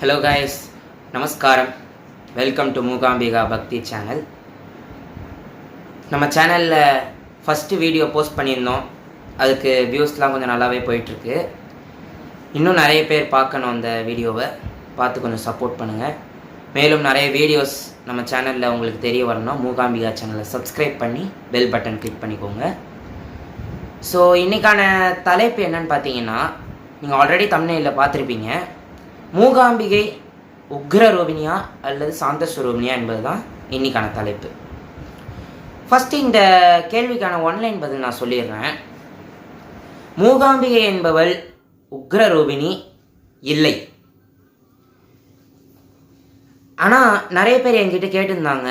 Hello guys, நமஸ்காரம். Welcome to Mookambika பக்தி channel. நம்ம சேனலில் ஃபஸ்ட்டு வீடியோ போஸ்ட் பண்ணியிருந்தோம். அதுக்கு வியூஸ்லாம் கொஞ்சம் நல்லாவே போயிட்டுருக்கு. இன்னும் நிறைய பேர் பார்க்கணும் அந்த வீடியோவை. பார்த்து கொஞ்சம் சப்போர்ட் பண்ணுங்கள். மேலும் நிறைய வீடியோஸ் நம்ம சேனலில் உங்களுக்கு தெரிய வரணும். மூகாம்பிகா சேனலை சப்ஸ்கிரைப் பண்ணி பெல் பட்டன் கிளிக் பண்ணிக்கோங்க. ஸோ இன்றைக்கான தலைப்பு என்னன்னு பார்த்தீங்கன்னா, நீங்கள் ஆல்ரெடி தம்ப்நெயிலில் பார்த்துருப்பீங்க. மூகாம்பிகை உக்ர ரூபினியா அல்லது சாந்த ஸ்வரூபினியா என்பது தான் இன்றைக்கான தலைப்பு. ஃபஸ்ட்டு இந்த கேள்விக்கான ஒன்லைன் பதில் நான் சொல்லிடுறேன். மூகாம்பிகை என்பவள் உக்ர ரூபினி இல்லை. ஆனால் நிறைய பேர் என்கிட்ட கேட்டிருந்தாங்க,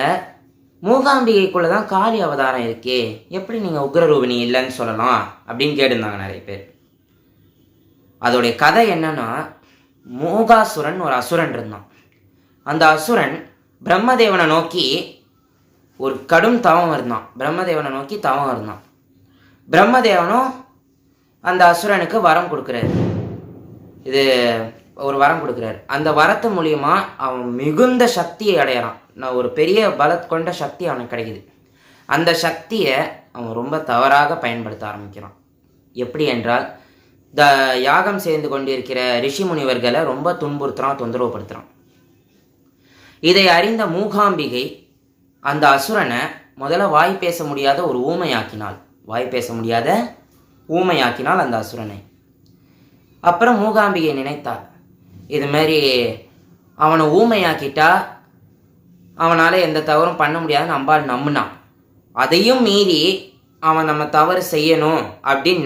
மூகாம்பிகைக்குள்ளே தான் காளி அவதாரம் இருக்கே, எப்படி நீங்கள் உக்ர ரூபினி இல்லைன்னு சொல்லலாம் அப்படின்னு கேட்டிருந்தாங்க நிறைய பேர். அதோடைய கதை என்னன்னா, மூகாசுரன் ஒரு அசுரன் இருந்தான். அந்த அசுரன் பிரம்மதேவனை நோக்கி ஒரு கடும் தவம் இருந்தான். பிரம்மதேவனும் அந்த அசுரனுக்கு வரம் கொடுக்குறாரு. இது ஒரு வரம் கொடுக்குறாரு. அந்த வரத்து மூலியமா அவன் மிகுந்த சக்தியை அடையிறான். ஒரு பெரிய பலத் கொண்ட சக்தி அவனுக்கு கிடைக்குது. அந்த சக்தியை அவன் ரொம்ப தவறாக பயன்படுத்த ஆரம்பிக்கிறான். எப்படி என்றால், யாகம் செய்து கொண்டிருக்கிற ரிஷி முனிவர்களை ரொம்ப துன்புறுத்துறான், தொந்தரவுப்படுத்துகிறான். இதை அறிந்த மூகாம்பிகை அந்த அசுரனை முதல்ல வாய் பேச முடியாத ஊமையாக்கினாள் அந்த அசுரனை. அப்புறம் மூகாம்பிகை நினைத்தாள், இது மாதிரி அவனை ஊமையாக்கிட்டா அவனால் எந்த தவறும் பண்ண முடியாதுன்னு அம்பாள் நம்பினான். அதையும் மீறி அவன் நம்ம தவறு செய்யணும் அப்படின்னு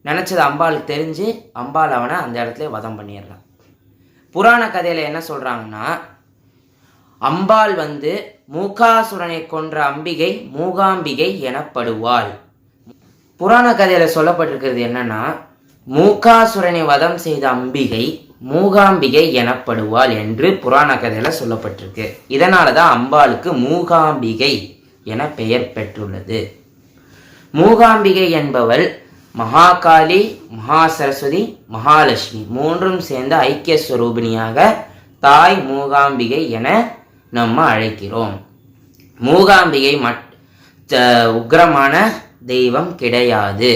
நினச்சது அம்பாளுக்கு தெரிஞ்சு அம்பாள் அவனை அந்த இடத்துல வதம் பண்ணிடுறான். புராண கதையில் என்ன சொல்கிறாங்கன்னா, அம்பாள் மூகாசுரனை கொன்ற அம்பிகை மூகாம்பிகை எனப்படுவாள். புராண கதையில் சொல்லப்பட்டிருக்கிறது என்னன்னா, மூகாசுரனை வதம் செய்த அம்பிகை மூகாம்பிகை எனப்படுவாள் என்று புராண கதையில் சொல்லப்பட்டிருக்கு. இதனால தான் அம்பாளுக்கு மூகாம்பிகை என பெயர் பெற்றுள்ளது. மூகாம்பிகை என்பவள் மகாகாளி, மகா சரஸ்வதி, மகாலட்சுமி மூன்றும் சேர்ந்த ஐக்கிய ஸ்வரூபினியாக தாய் மூகாம்பிகை என நம்ம அழைக்கிறோம். மூகாம்பிகை உக்ரமான தெய்வம் கிடையாது.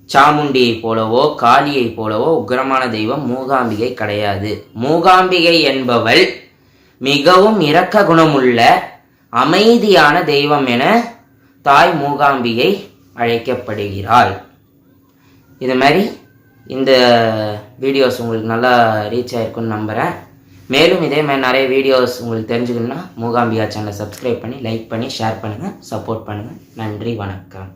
சாமுண்டியை போலவோ காளியை போலவோ உக்ரமான தெய்வம் மூகாம்பிகை கிடையாது. மூகாம்பிகை என்பவள் மிகவும் இரக்க குணமுள்ள அமைதியான தெய்வம் என தாய் மூகாம்பிகை அழைக்கப்படுகிறாள். இது மாதிரி இந்த வீடியோஸ் உங்களுக்கு நல்லா ரீச் ஆகிருக்குன்னு நம்புகிறேன். மேலும் இதே மாதிரி நிறைய வீடியோஸ் உங்களுக்கு தெரிஞ்சுக்கணுன்னா மூகாம்பிகா சேனலை சப்ஸ்கிரைப் பண்ணி லைக் பண்ணி ஷேர் பண்ணுங்கள், சப்போர்ட் பண்ணுங்கள். நன்றி, வணக்கம்.